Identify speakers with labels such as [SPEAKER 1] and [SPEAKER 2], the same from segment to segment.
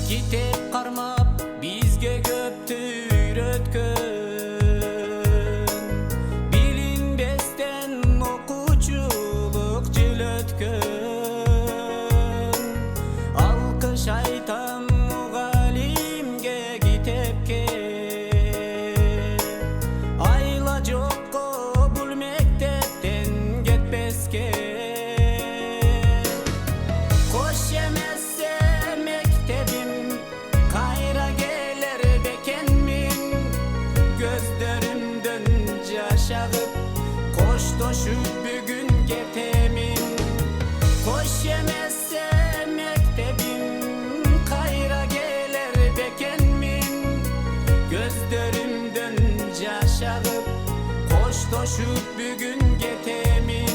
[SPEAKER 1] Kitep karmap bizge köptü öğretkön, bilinbesden okuçuluk jülötkön. Alkış aytam mugalimge kitepke, ayla jokko bul mektepten ketpeske. Koş emesse mektebim kayra geler bekenmin, gözlerimden jaş ağıp koş doşup bugün getemin. Koş emesse mektebim kayra geler bekenmin, gözlerimden jaş ağıp koş doşup bugün getemin.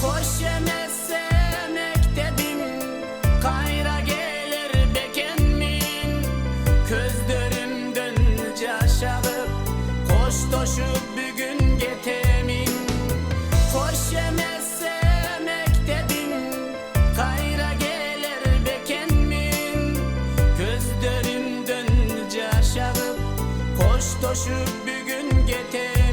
[SPEAKER 1] Koş emesse mektebim kayra gelir bekenmin, gözlerimden jaş ağıp koş doşup bugün getemin. Koş emesse mektebim kayra gelir bekenmin, gözlerimden jaş ağıp koş doşup bugün getemin.